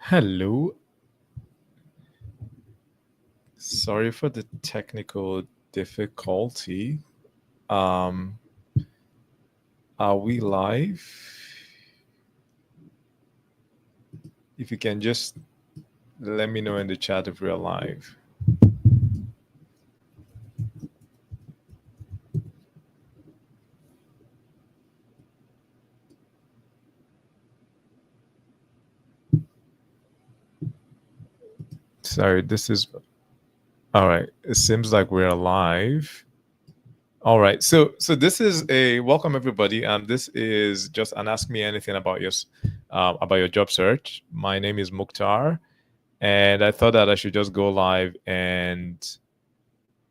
Hello. Sorry for the technical difficulty. Um, are we live? If you can just let me know in the chat if we're live. Sorry, this is all right. It seems like we're live. All right. So this is a welcome everybody. This is just an ask me anything about your job search. My name is Mukhtar, and I thought that I should just go live and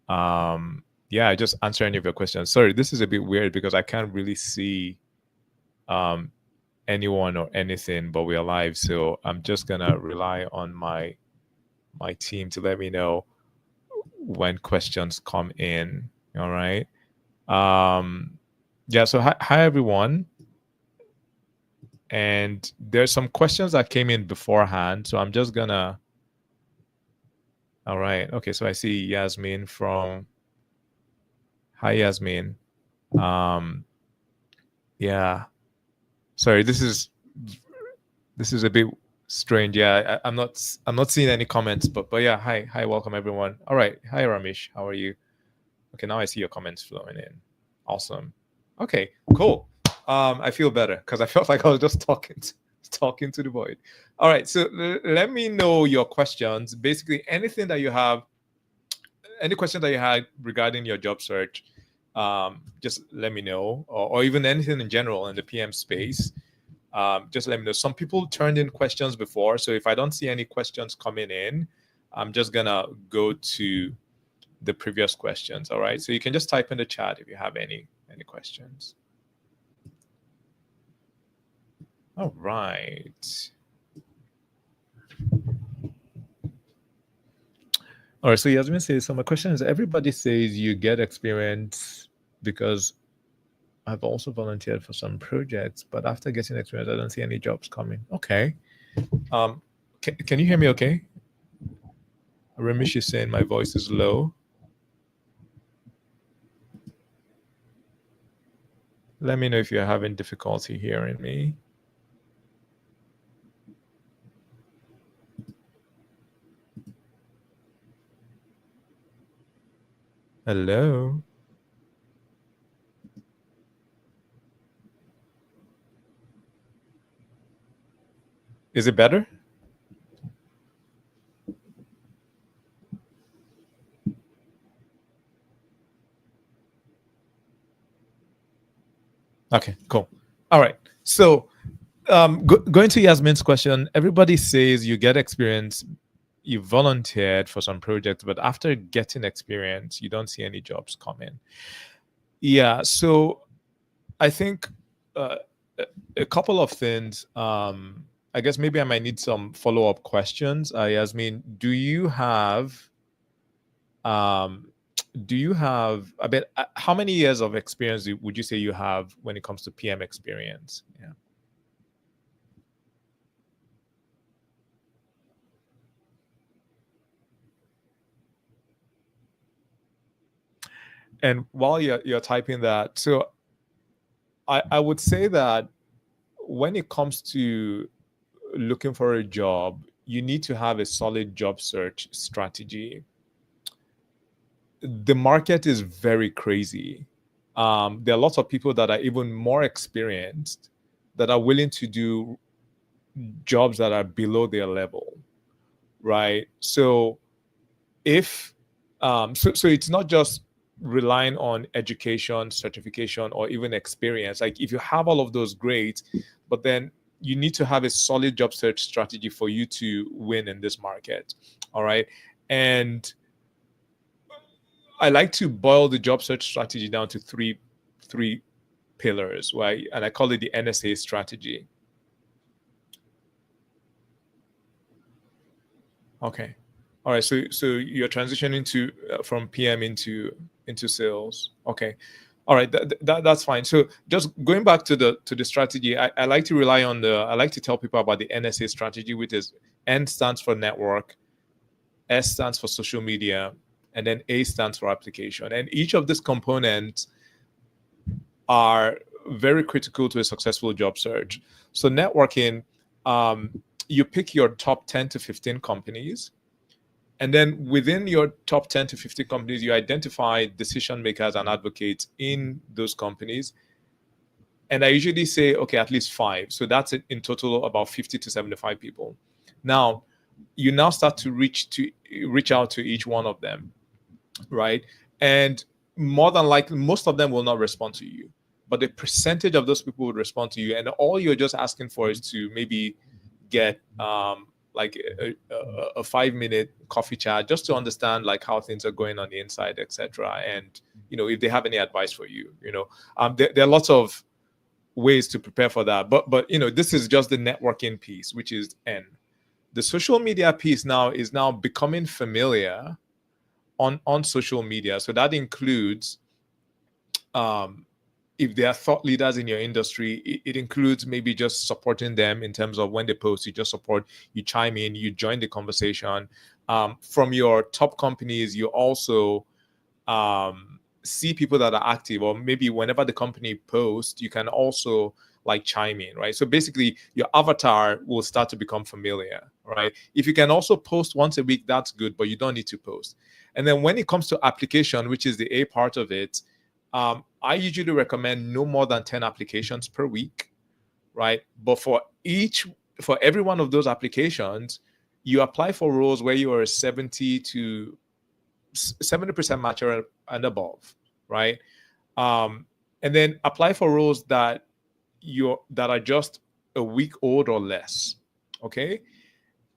yeah, just answer any of your questions. Sorry, this is a bit weird because I can't really see anyone or anything, but we are live, so I'm just gonna rely on my team to let me know when questions come in. All right. Yeah. So hi everyone. And there's some questions that came in beforehand, so I'm just gonna. All right. Okay. So I see Yasmin from. Hi Yasmin. Yeah. Sorry, this is a bit strange. Yeah, I'm not seeing any comments, but yeah, hi, welcome everyone. All right, hi Ramesh, how are you? Okay, now I see your comments flowing in. Awesome. Okay, cool. I feel better because I felt like I was just talking to the void. All right, so let me know your questions. Basically, anything that you have, any question that you had regarding your job search, just let me know, or even anything in general in the PM space. Just let me know. Some people turned in questions before, so if I don't see any questions coming in, I'm just gonna go to the previous questions. All right, so you can just type in the chat if you have any questions. All right. All right, so Yasmin says, so my question is, everybody says you get experience because I've also volunteered for some projects, but after getting experience, I don't see any jobs coming. Okay. Can you hear me okay? Ramesh is saying my voice is low. Let me know if you're having difficulty hearing me. Hello? Is it better? Okay, cool. All right. So going to Yasmin's question, everybody says you get experience, you volunteered for some projects, but after getting experience, you don't see any jobs coming. Yeah, so I think a couple of things. I guess maybe I might need some follow-up questions. Yasmin, do you have um, I bet how many years of experience would you say you have when it comes to PM experience? Yeah. And while you're typing that, so I would say that when it comes to looking for a job, you need to have a solid job search strategy. The market is very crazy. There are lots of people that are even more experienced that are willing to do jobs that are below their level, right? So if so it's not just relying on education, certification, or even experience. Like if you have all of those, great, but then you need to have a solid job search strategy for you to win in this market. All right. And I like to boil the job search strategy down to three pillars, right? And I call it the NSA strategy. Okay. All right. So you're transitioning to from PM into sales. Okay. All right, that's fine. So just going back to the strategy, I like to rely on I like to tell people about the NSA strategy, which is N stands for network, S stands for social media, and then A stands for application. And each of these components are very critical to a successful job search. So networking, you pick your top 10 to 15 companies. And then within your top 10 to 50 companies, you identify decision makers and advocates in those companies. And I usually say, okay, at least 5. So that's in total about 50 to 75 people. Now, you now start to reach out to each one of them, right? And more than likely, most of them will not respond to you, but the percentage of those people would respond to you. And all you're just asking for is to maybe get like a 5-minute coffee chat just to understand like how things are going on the inside, etc. And if they have any advice for you, there are lots of ways to prepare for that. But this is just the networking piece, which is N. The social media piece now is becoming familiar on social media. So that includes if there are thought leaders in your industry, it includes maybe just supporting them in terms of when they post, you just support, you chime in, you join the conversation. From your top companies, you also see people that are active, or maybe whenever the company posts, you can also like chime in, right? So basically your avatar will start to become familiar, right? If you can also post once a week, that's good, but you don't need to post. And then when it comes to application, which is the A part of it, I usually recommend no more than 10 applications per week, right? But for every one of those applications, you apply for roles where you are 70% mature and above, right? And then apply for roles that are just a week old or less, okay?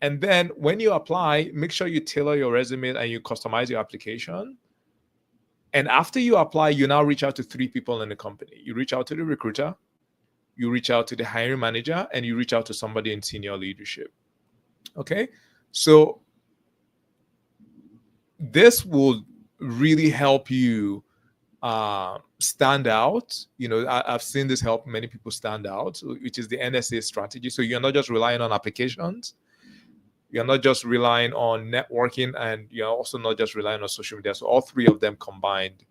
And then when you apply, make sure you tailor your resume and you customize your application. And after you apply, you now reach out to 3 people in the company. You reach out to the recruiter, you reach out to the hiring manager, and you reach out to somebody in senior leadership. Okay? So this will really help you stand out. I've seen this help many people stand out, which is the NSA strategy. So you're not just relying on applications, you're not just relying on networking, and you're also not just relying on social media. So all 3 of them combined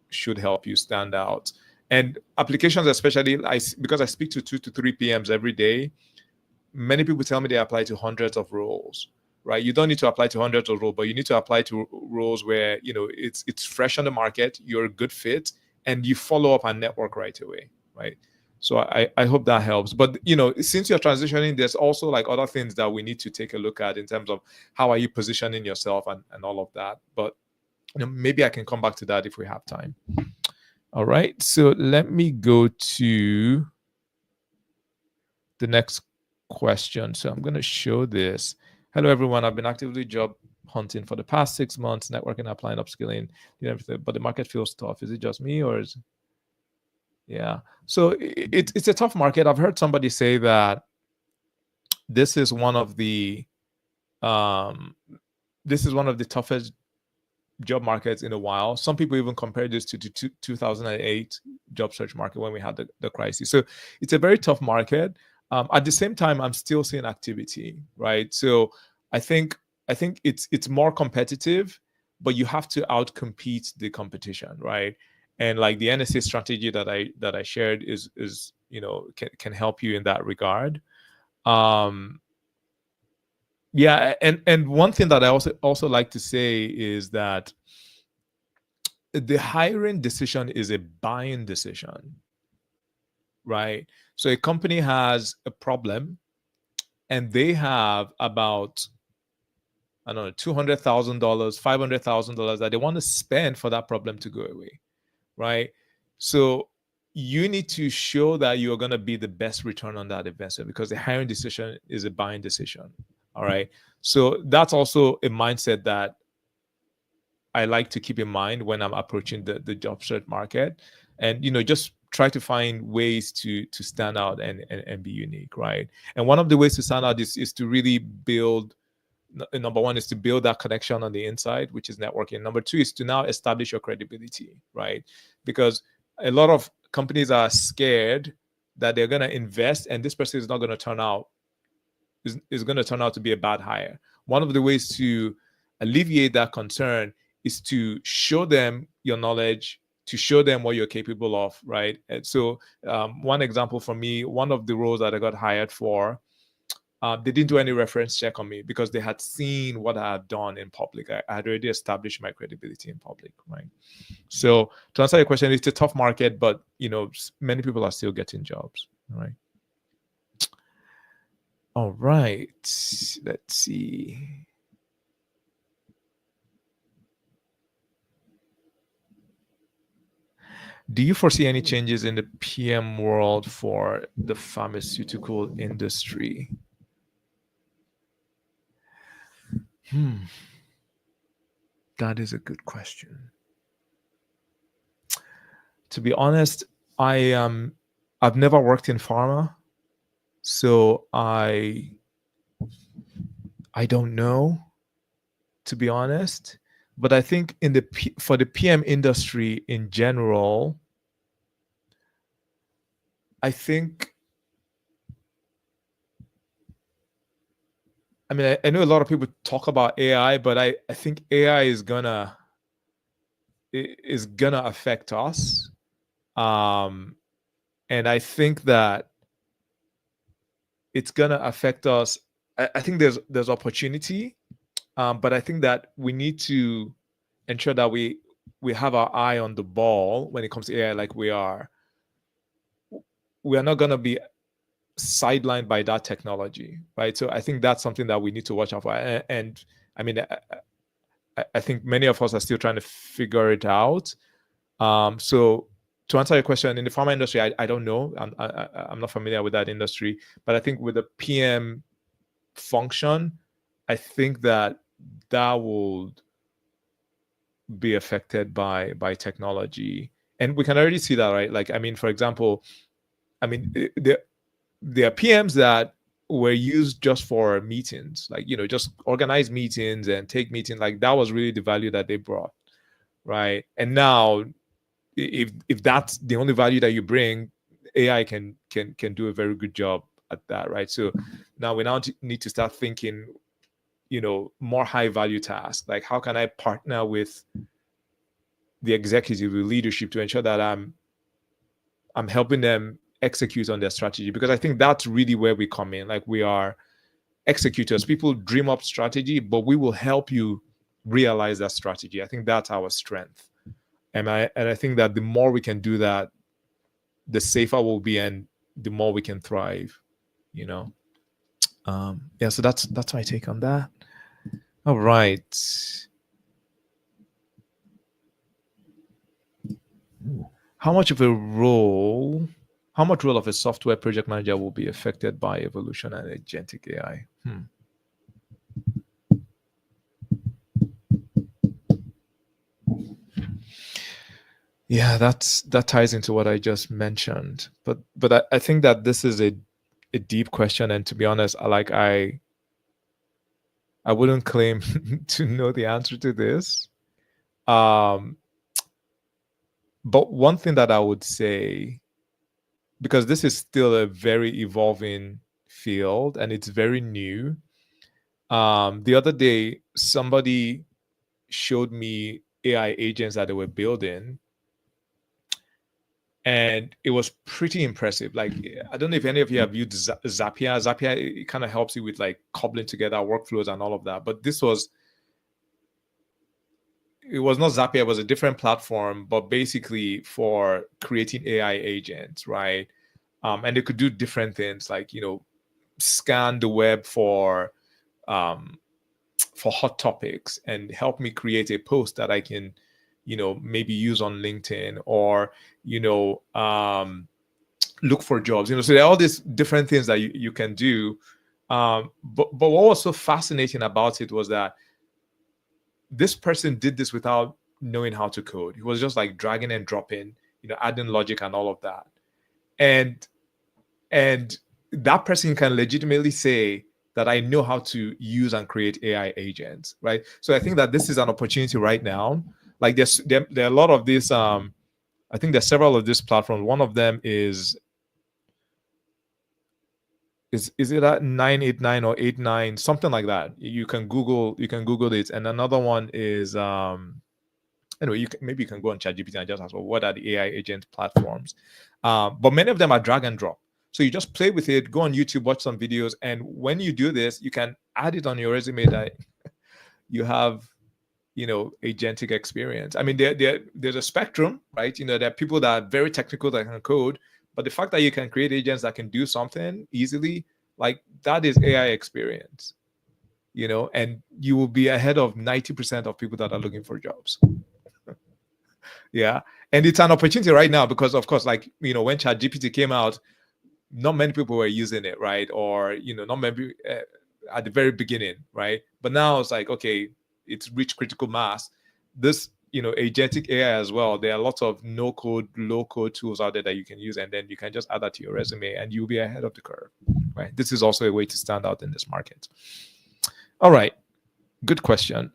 should help you stand out. And applications, especially, because I speak to 2 to 3 PMs every day, many people tell me they apply to hundreds of roles, right? You don't need to apply to hundreds of roles, but you need to apply to roles where it's fresh on the market, you're a good fit, and you follow up and network right away, right? So I hope that helps. But since you're transitioning, there's also like other things that we need to take a look at in terms of how are you positioning yourself and all of that. But maybe I can come back to that if we have time. All right. So let me go to the next question. So I'm going to show this. Hello, everyone. I've been actively job hunting for the past 6 months, networking, applying, upskilling, everything, but the market feels tough. Is it just me, or is... Yeah. So it's a tough market. I've heard somebody say that this is one of the toughest job markets in a while. Some people even compare this to 2008 job search market when we had the crisis. So it's a very tough market. At the same time, I'm still seeing activity, right? So I think it's more competitive, but you have to outcompete the competition, right? And like the NSA strategy that I shared is can help you in that regard. Yeah, and one thing that I also like to say is that the hiring decision is a buying decision, right? So a company has a problem and they have about, I don't know, $200,000, $500,000 that they want to spend for that problem to go away, right? So you need to show that you're going to be the best return on that investment, because the hiring decision is a buying decision. All right. So that's also a mindset that I like to keep in mind when I'm approaching the job search market, and just try to find ways to stand out and be unique, right? And one of the ways to stand out is to really build number one is to build that connection on the inside, which is networking. Number two is to now establish your credibility, right? Because a lot of companies are scared that they're going to invest and this person is not going to turn out, is going to turn out to be a bad hire. One of the ways to alleviate that concern is to show them your knowledge, to show them what you're capable of, right? And so one example for me, one of the roles that I got hired for, they didn't do any reference check on me because they had seen what I had done in public. I had already established my credibility in public, right? So to answer your question, it's a tough market, but many people are still getting jobs, right? All right, let's see. Do you foresee any changes in the PM world for the pharmaceutical industry? That is a good question. To be honest, I've never worked in pharma, so I don't know, to be honest. But I think for the PM industry in general, I think, I mean, I know a lot of people talk about AI, but I think AI is gonna affect us. And I think that it's gonna affect us. I think there's opportunity, but I think that we need to ensure that we have our eye on the ball when it comes to AI. Like we are not gonna be sidelined by that technology, right? So I think that's something that we need to watch out for. And I mean, I think many of us are still trying to figure it out. So to answer your question, in the pharma industry, I don't know. I'm not familiar with that industry, but I think with the PM function, I think that will be affected by technology, and we can already see that, right? Like, I mean, for example, I mean, there are PMs that were used just for meetings, like, just organize meetings and take meetings. Like that was really the value that they brought, right? And now, if that's the only value that you bring, AI can do a very good job at that, right? So now we need to start thinking, more high value tasks. Like, how can I partner with the executive, the leadership, to ensure that I'm helping them execute on their strategy? Because I think that's really where we come in. Like, we are executors. People dream up strategy, but we will help you realize that strategy. I think that's our strength. And I think that the more we can do that, the safer we'll be and the more we can thrive, Yeah, so that's my take on that. All right. How much of a role of a software project manager will be affected by evolution and agentic AI? Yeah, that ties into what I just mentioned. But I think that this is a deep question, and to be honest, I wouldn't claim to know the answer to this. But one thing that I would say, because this is still a very evolving field and it's very new. The other day, somebody showed me AI agents that they were building, and it was pretty impressive. Like, I don't know if any of you have used Zapier. Zapier, it kind of helps you with like cobbling together workflows and all of that. But it was not Zapier, it was a different platform, but basically for creating AI agents, right? And they could do different things, like, scan the web for hot topics and help me create a post that I can, maybe use on LinkedIn, or, look for jobs. So there are all these different things that you can do. But what was so fascinating about it was that this person did this without knowing how to code. He was just like dragging and dropping, adding logic and all of that. And that person can legitimately say, that I know how to use and create AI agents, right? So I think that this is an opportunity right now. Like there are a lot of these. I think there's several of these platforms. One of them is it at 989 or 89, something like that. You can Google it. And another one is anyway, maybe you can go on ChatGPT and just ask, well, what are the AI agent platforms? But many of them are drag and drop. So you just play with it, go on YouTube, watch some videos, and when you do this, you can add it on your resume that you have, agentic experience. I mean, there's a spectrum, right? There are people that are very technical that can code, but the fact that you can create agents that can do something easily, like that is AI experience, and you will be ahead of 90% of people that are looking for jobs. Yeah. And it's an opportunity right now because, of course, like, when ChatGPT came out, not many people were using it, right? Or, not many at the very beginning, right? But now it's like, okay, it's reached critical mass. This, agentic AI as well. There are lots of no code, low code tools out there that you can use, and then you can just add that to your resume and you'll be ahead of the curve, right? This is also a way to stand out in this market. All right. Good question.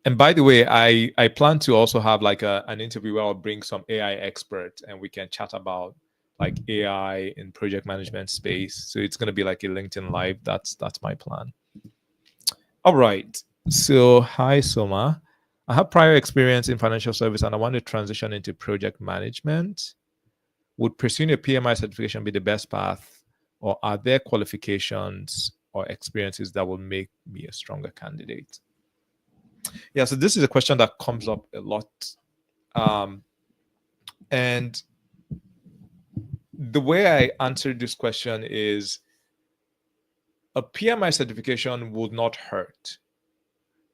And by the way, I plan to also have like an interview where I'll bring some AI experts and we can chat about like AI in project management space. So it's going to be like a LinkedIn Live. That's my plan. All right. So hi Soma. I have prior experience in financial service and I want to transition into project management. Would pursuing a PMI certification be the best path, or are there qualifications or experiences that will make me a stronger candidate? Yeah, so this is a question that comes up a lot. And the way I answered this question is a PMI certification would not hurt,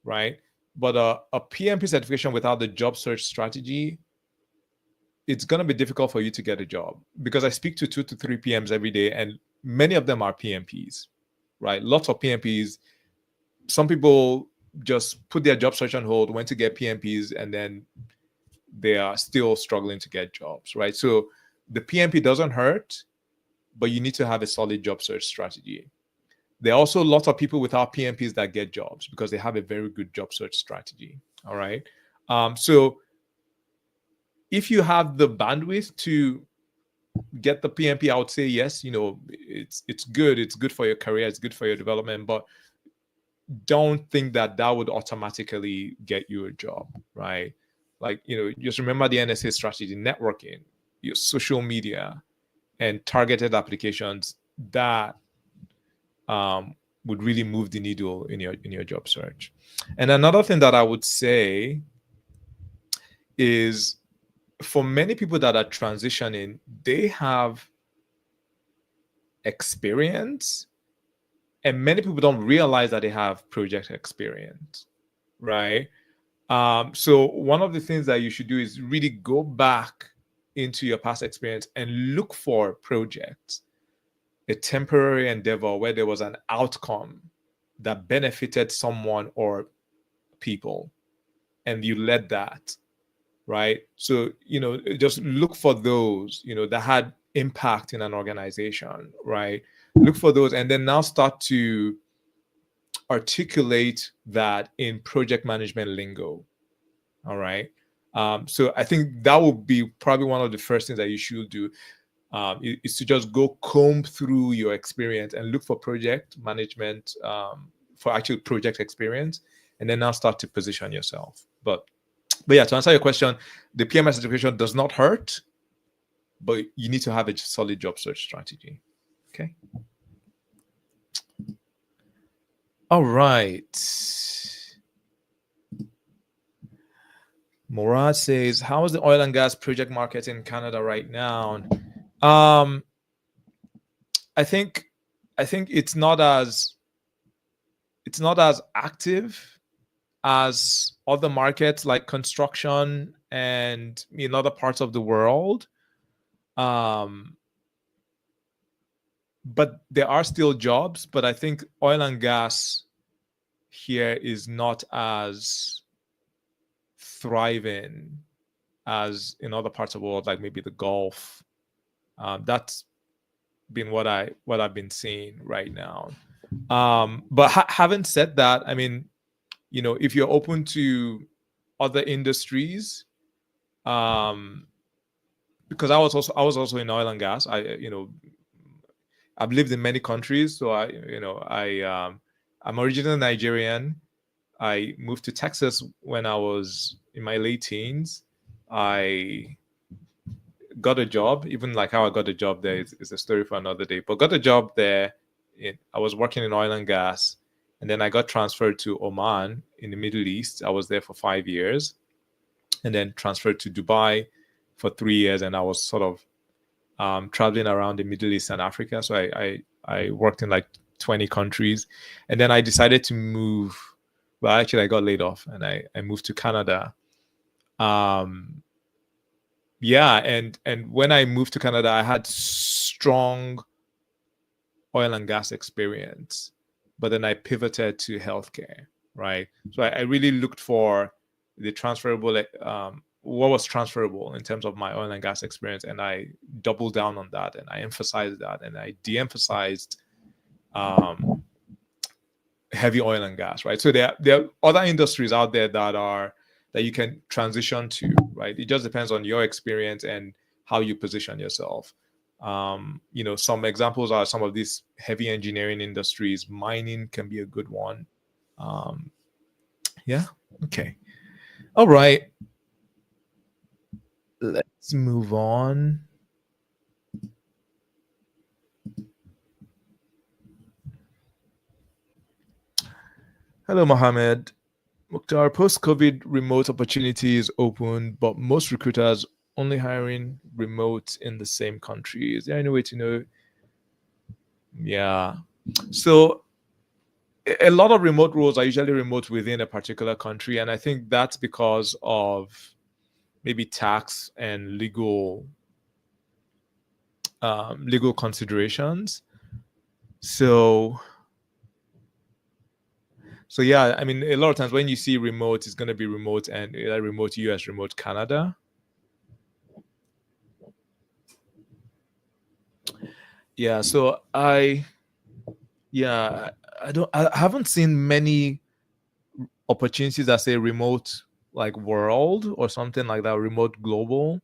right? But a PMP certification without the job search strategy, it's going to be difficult for you to get a job, because I speak to 2 to 3 PMs every day and many of them are PMPs, right? Lots of PMPs. Some people just put their job search on hold, went to get PMPs, and then they are still struggling to get jobs, right? So the PMP doesn't hurt, but you need to have a solid job search strategy. There are also lots of people without PMPs that get jobs because they have a very good job search strategy. All right. So if you have the bandwidth to get the PMP, I would say yes. It's good. It's good for your career. It's good for your development. But don't think that would automatically get you a job, right? Like, just remember the NSA strategy: networking, your social media, and targeted applications that would really move the needle in your job search. And another thing that I would say is, for many people that are transitioning, they have experience, and many people don't realize that they have project experience, right? So one of the things that you should do is really go back into your past experience and look for projects, a temporary endeavor where there was an outcome that benefited someone or people, and you led that, right? So, just look for those, that had impact in an organization, right? Look for those, and then now start to articulate that in project management lingo. All right. So I think that would be probably one of the first things that you should do, is to just go comb through your experience and look for project management, for actual project experience, and then now start to position yourself. But yeah, to answer your question, the PMI certification does not hurt, but you need to have a solid job search strategy. Okay. All right. Murad says, how is the oil and gas project market in Canada right now? I think it's not as active as other markets like construction and in other parts of the world. But there are still jobs, but I think oil and gas here is not as thriving as in other parts of the world, like maybe the Gulf. That's been what I've been seeing right now. But having said that, I mean, if you're open to other industries, um, because I was also in oil and gas. I've lived in many countries, so I'm originally Nigerian. I moved to Texas when I was in my late teens. I got a job. Even like how I got a job there is a story for another day. But got a job there. I was working in oil and gas, and then I got transferred to Oman in the Middle East. I was there for 5 years, and then transferred to Dubai for 3 years, and I was sort of traveling around the Middle East and Africa. So I worked in like 20 countries, and then I decided to move. Well, actually, I got laid off, and I moved to Canada. Um, yeah, and when I moved to Canada, I had strong oil and gas experience, but then I pivoted to healthcare, right? So I really looked for the transferable, what was transferable in terms of my oil and gas experience, and I doubled down on that, and I emphasized that, and I de-emphasized heavy oil and gas, right? So there are other industries out there that you can transition to, right? It just depends on your experience and how you position yourself. Some examples are some of these heavy engineering industries. Mining can be a good one. Yeah. Okay. All right. Let's move on. Hello, Mohammed. Mukhtar, post-COVID remote opportunities open, but most recruiters only hiring remote in the same country. Is there any way to know? Yeah. So a lot of remote roles are usually remote within a particular country, and I think that's because of maybe tax and legal considerations. So yeah, I mean, a lot of times when you see remote, it's going to be remote and remote US, remote Canada. Yeah, so I haven't seen many opportunities that say remote like world or something like that, remote global.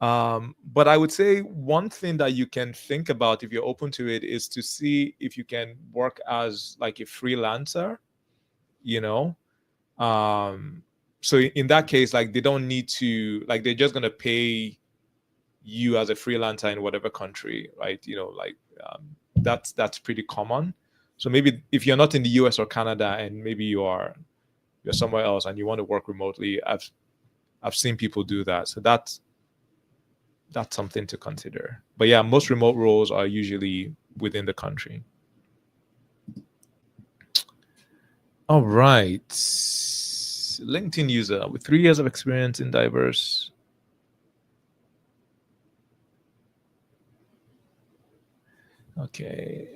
But I would say one thing that you can think about if you're open to it is to see if you can work as like a freelancer, you know. So in that case, like they don't need to, like they're just gonna pay you as a freelancer in whatever country, right? That's pretty common. So maybe if you're not in the US or Canada and maybe you're somewhere else and you want to work remotely, I've seen people do that. So that's something to consider. But yeah, most remote roles are usually within the country. All right. LinkedIn user with 3 years of experience in diverse. Okay.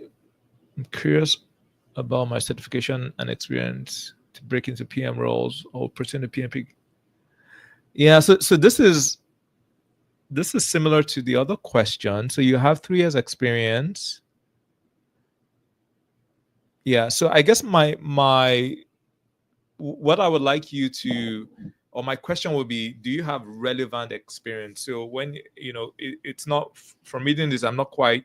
I'm curious about my certification and experience to break into PM roles or pursue the PMP. Yeah, so this is similar to the other question. So you have 3 years experience. Yeah, so I guess my what I would like you to, or my question would be, do you have relevant experience? So when it's not, from reading this, I'm not quite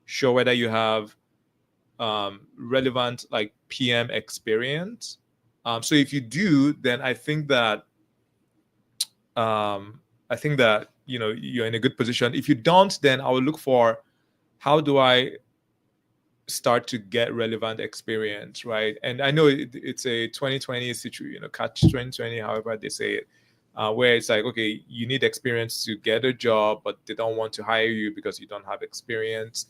sure whether you have relevant like PM experience. So if you do, then I think that you're in a good position. If you don't, then I will look for how do I start to get relevant experience, right? And I know it's a 2020 situation, catch 2020, however they say it, where it's like, okay, you need experience to get a job, but they don't want to hire you because you don't have experience.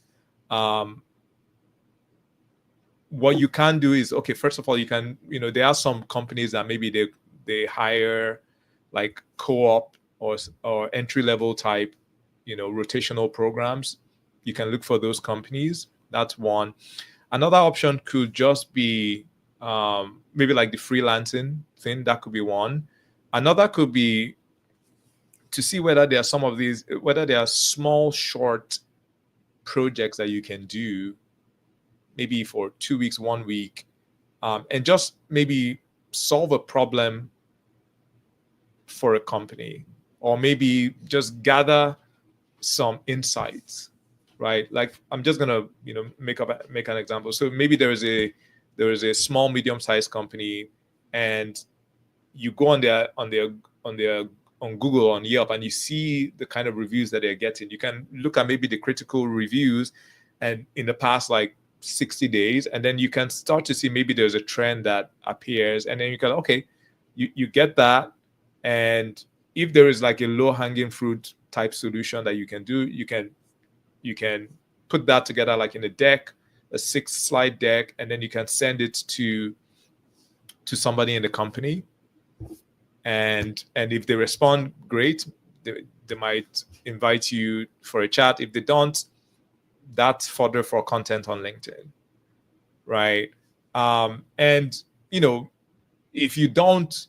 What you can do is, okay, first of all, you can, there are some companies that maybe they hire like co-op or entry level type, rotational programs. You can look for those companies. That's one. Another option could just be maybe like the freelancing thing. That could be one. Another could be to see whether there are some of these, whether there are small, short projects that you can do, maybe for 2 weeks, 1 week, and just maybe solve a problem for a company, or maybe just gather some insights, right? Like, I'm just gonna make an example. So maybe there is a small, medium-sized company, and you go on Google, on Yelp, and you see the kind of reviews that they're getting. You can look at maybe the critical reviews and in the past like 60 days, and then you can start to see maybe there's a trend that appears, and then you can, okay, you get that. And if there is like a low-hanging fruit type solution that you can do, you can put that together like in a deck, a 6-slide deck, and then you can send it to somebody in the company. And if they respond, great. They might invite you for a chat. If they don't, that's fodder for content on LinkedIn, right? And if you don't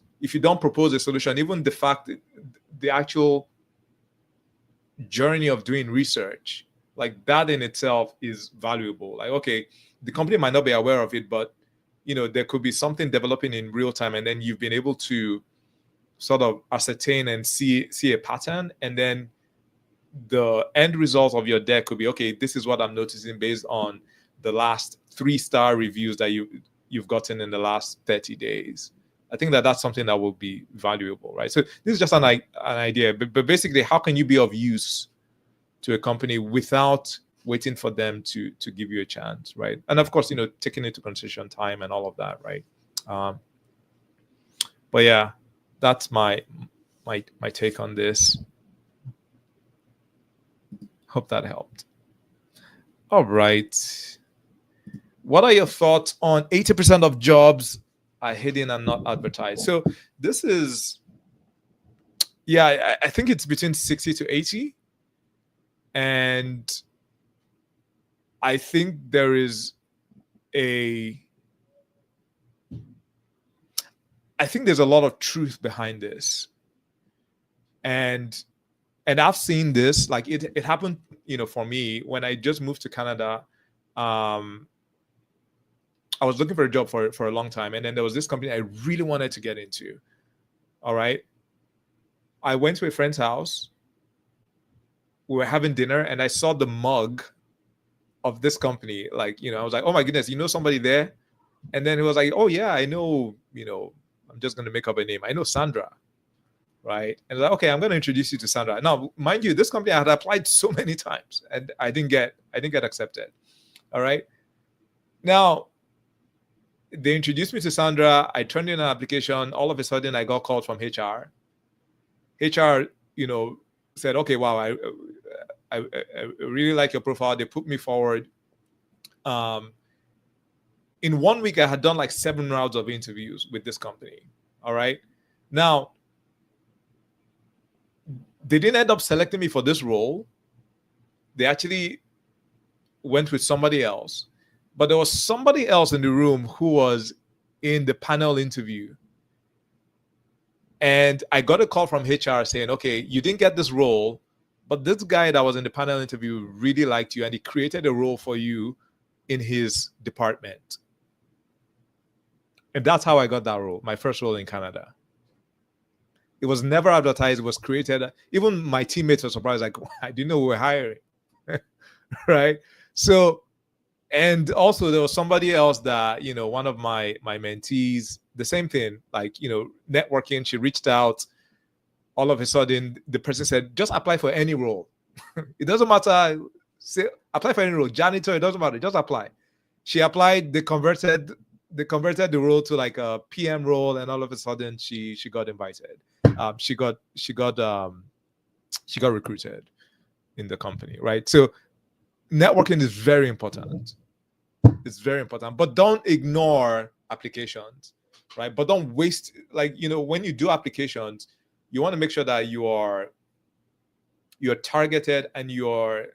propose a solution, even the fact that the actual journey of doing research, like that in itself is valuable. Like, okay, the company might not be aware of it, but there could be something developing in real time, and then you've been able to sort of ascertain and see a pattern, and then the end result of your deck could be, okay, this is what I'm noticing based on the last 3-star reviews that you've gotten in the last 30 days. I think that's something that will be valuable, right? So this is just an idea, but basically, how can you be of use to a company without waiting for them to give you a chance, right? And of course, taking into consideration time and all of that, right? But yeah, that's my take on this. Hope that helped. All right. What are your thoughts on 80% of jobs are hidden and not advertised? So this is, I think it's between 60 to 80. And I think there is I think there's a lot of truth behind this. And I've seen this, like it happened, for me when I just moved to Canada. I was looking for a job for a long time, and then there was this company I really wanted to get into. All right. I went to a friend's house. We were having dinner, and I saw the mug of this company. Like, I was like, oh my goodness, somebody there? And then he was like, oh yeah, I know, I'm just going to make up a name. I know Sandra. Right. And like, okay, I'm going to introduce you to Sandra. Now, mind you, this company I had applied so many times, and I didn't get accepted. All right. Now, they introduced me to Sandra. I turned in an application. All of a sudden, I got called from HR. HR, said, okay, wow, I really like your profile. They put me forward. In 1 week, I had done like 7 rounds of interviews with this company. All right. Now, they didn't end up selecting me for this role. They actually went with somebody else. But there was somebody else in the room who was in the panel interview. And I got a call from HR saying, okay, you didn't get this role, but this guy that was in the panel interview really liked you, and he created a role for you in his department. And that's how I got that role, my first role in Canada. It was never advertised. It was created. Even my teammates were surprised, like, I didn't know we were hiring. Right? So, and also there was somebody else that, one of my mentees, the same thing, like, networking, she reached out. All of a sudden, the person said, just apply for any role. It doesn't matter. Say, apply for any role. Janitor, it doesn't matter. Just apply. She applied. They converted the role to like a PM role, and all of a sudden she got invited. She got recruited in the company, right? So networking is very important. It's very important, but don't ignore applications, right? But don't waste, like, when you do applications, you want to make sure that you're targeted, and you're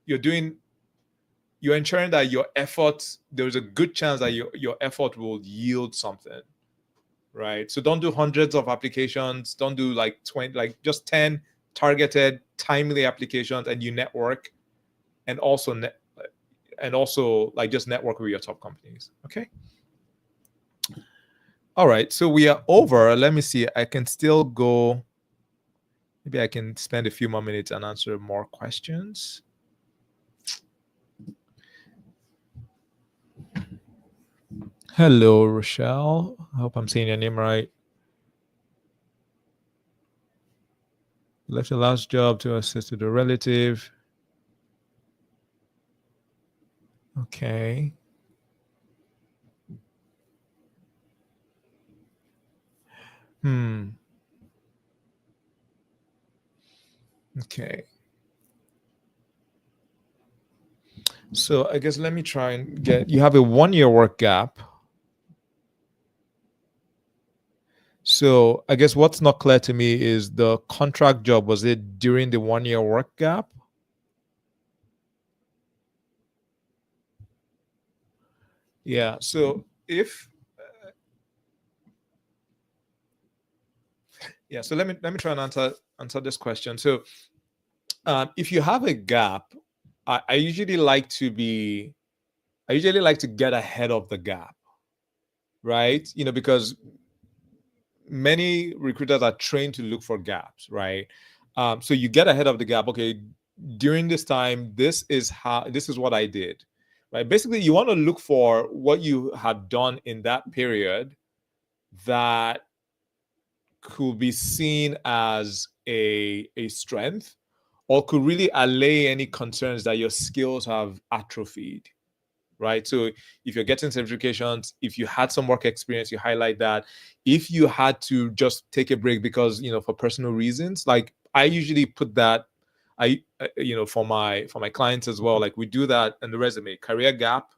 ensuring that your effort, there's a good chance that your effort will yield something, right? So don't do hundreds of applications. Don't do like 20, like just 10 targeted, timely applications, and you network. and also like just network with your top companies. Okay. All right. So we are over. Let me see. I can still go. Maybe I can spend a few more minutes and answer more questions. Hello, Rochelle. I hope I'm saying your name right. Left your last job to assist with a relative. Okay. Okay. So I guess let me try and get, you have a 1-year work gap. So I guess what's not clear to me is the contract job, was it during the 1-year work gap? Yeah. So if so let me try and answer this question. So if you have a gap, I usually like to get ahead of the gap, right? Because many recruiters are trained to look for gaps, right? So you get ahead of the gap. Okay, during this time, this is what I did, right? Basically, you want to look for what you had done in that period that could be seen as a strength, or could really allay any concerns that your skills have atrophied, right? So if you're getting certifications, if you had some work experience, you highlight that. If you had to just take a break because for personal reasons, like I usually put that, for my clients as well, like we do that in the resume. Career gap,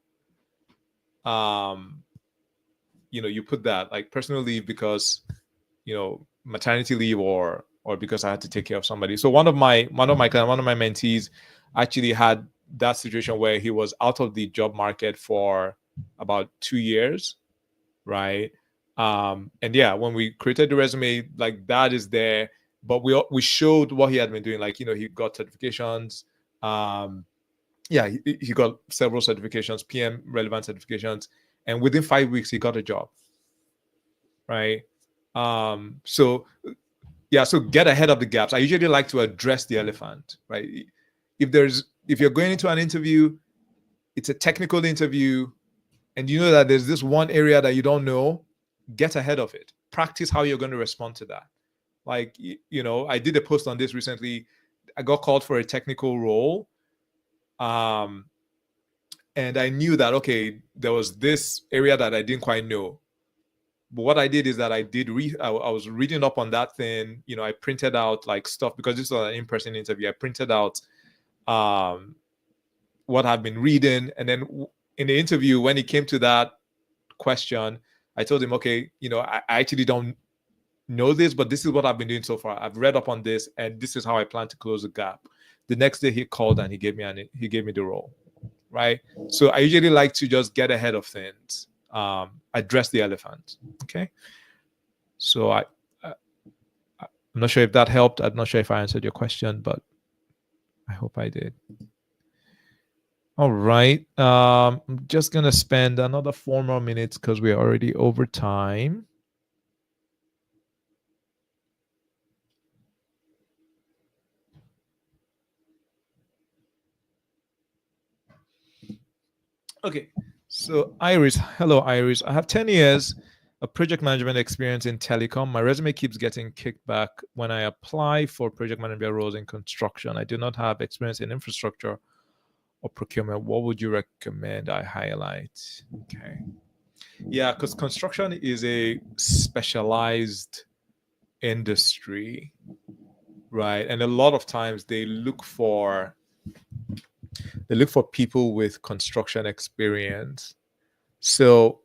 you put that, like personal leave because maternity leave, or because I had to take care of somebody. So one of my mentees actually had that situation where he was out of the job market for about 2 years, right? And yeah, when we created the resume, like that is there, but we showed what he had been doing. Like he got certifications. Yeah, he got several certifications, PM relevant certifications, and within 5 weeks he got a job, right? So yeah, so get ahead of the gaps. I usually like to address the elephant, right? If you're going into an interview, it's a technical interview, and you know that there's this one area that you don't know, get ahead of it. Practice how you're going to respond to that. Like, I did a post on this recently. I got called for a technical role. And I knew that, okay, there was this area that I didn't quite know. But what I did is that I was reading up on that thing. I printed out like stuff, because this was an in-person interview. I printed out what I've been reading. And then in the interview, when it came to that question, I told him, okay, I actually don't know this, but this is what I've been doing so far. I've read up on this, and this is how I plan to close the gap. The next day he called and he gave me the role, right? So I usually like to just get ahead of things, address the elephant. Okay. So I'm not sure if that helped. I'm not sure if I answered your question, but I hope I did. All right. I'm just going to spend another 4 more minutes because we're already over time. Okay. So Iris, hello Iris. I have 10 years of project management experience in telecom. My resume keeps getting kicked back when I apply for project management roles in construction. I do not have experience in infrastructure or procurement. What would you recommend I highlight? Okay. Yeah, because construction is a specialized industry, right? And a lot of times they look for people with construction experience. So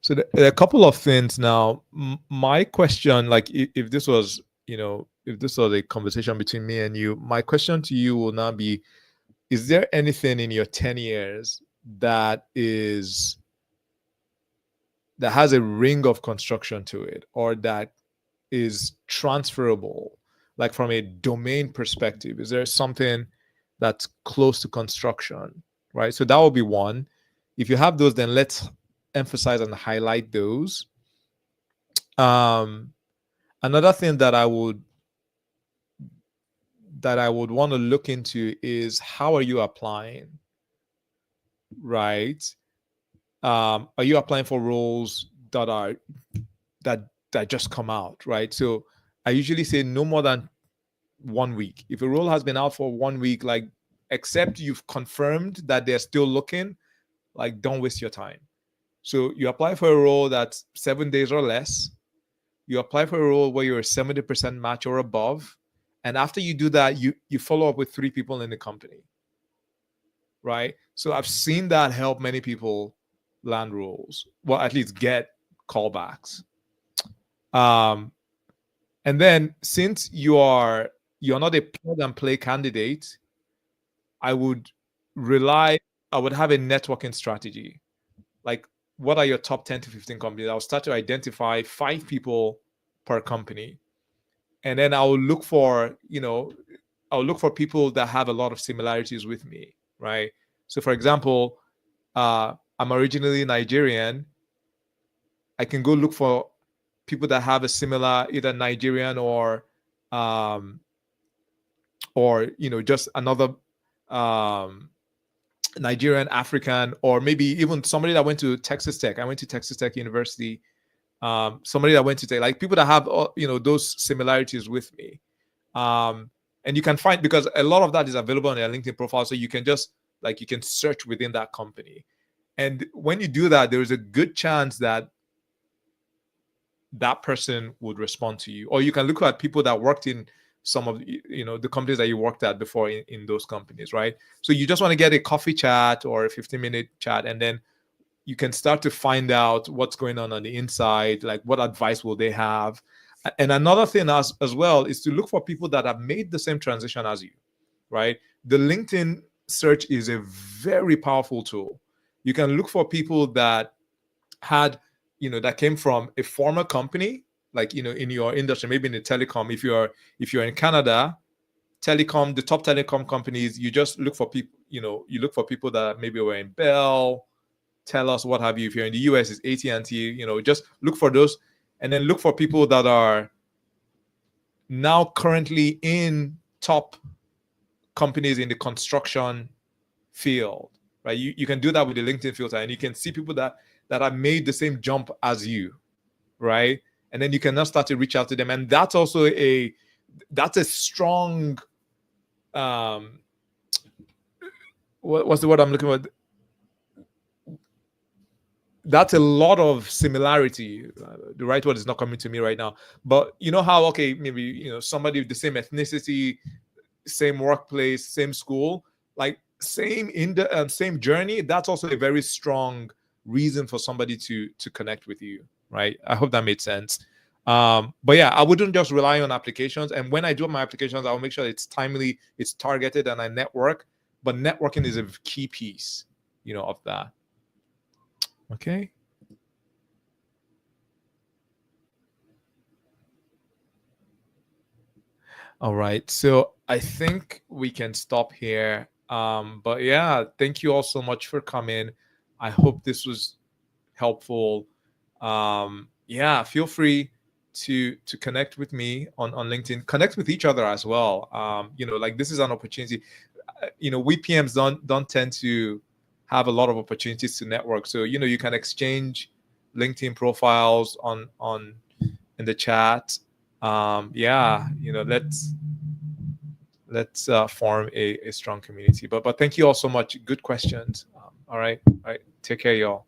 there are a couple of things now. My question, like if this was, if this was a conversation between me and you, my question to you will now be, is there anything in your 10 years that has a ring of construction to it, or that is transferable? like from a domain perspective? Is there something that's close to construction, right? So that will be one. If you have those, then let's emphasize and highlight those. Another thing that I would want to look into is, how are you applying, right? Are you applying for roles that just come out, right? So I usually say no more than 1 week. If a role has been out for 1 week, like, except you've confirmed that they're still looking, like, don't waste your time. So you apply for a role that's 7 days or less. You apply for a role where you're a 70% match or above. And after you do that, you follow up with 3 people in the company, right? So I've seen that help many people land roles, well, at least get callbacks. And then, since you're not a plug and play candidate, I would have a networking strategy. Like, what are your top 10 to 15 companies? I'll start to identify 5 people per company. And then I'll look for people that have a lot of similarities with me, right? So, for example, I'm originally Nigerian. I can go look for people that have a similar, either Nigerian or just another Nigerian, African, or maybe even somebody that went to Texas Tech. I went to Texas Tech University. Somebody that went to Tech, like, people that have those similarities with me. And you can find, because a lot of that is available on their LinkedIn profile, so you can just, like, you can search within that company. And when you do that, there is a good chance that that person would respond to you. Or you can look at people that worked in some of the companies that you worked at before in those companies, right? So you just want to get a coffee chat or a 15-minute chat, and then you can start to find out what's going on the inside, like what advice will they have. And another thing as well is to look for people that have made the same transition as you, right? The LinkedIn search is a very powerful tool. You can look for people that had, that came from a former company, like, in your industry, maybe in the telecom. If you're in Canada, telecom, the top telecom companies, you just look for people, you look for people that maybe were in Bell, TELUS, what have you. If you're in the US, it's AT&T, just look for those. And then look for people that are now currently in top companies in the construction field, right? You can do that with the LinkedIn filter, and you can see people that have made the same jump as you, right? And then you can now start to reach out to them. And that's also a strong, what's the word I'm looking for? That's a lot of similarity. The right word is not coming to me right now. But you know how, okay, maybe, somebody with the same ethnicity, same workplace, same school, like same journey. That's also a very strong reason for somebody to connect with you, right? I hope that made sense. But yeah, I wouldn't just rely on applications. And when I do my applications, I'll make sure it's timely, it's targeted, and I network. But networking is a key piece, of that. Okay. All right. So I think we can stop here. But yeah, thank you all so much for coming. I hope this was helpful. Yeah, feel free to connect with me on LinkedIn. Connect with each other as well. Like, this is an opportunity. We PMs don't tend to have a lot of opportunities to network. So you can exchange LinkedIn profiles on in the chat. Yeah, let's form a strong community. But thank you all so much. Good questions. All right, take care, y'all.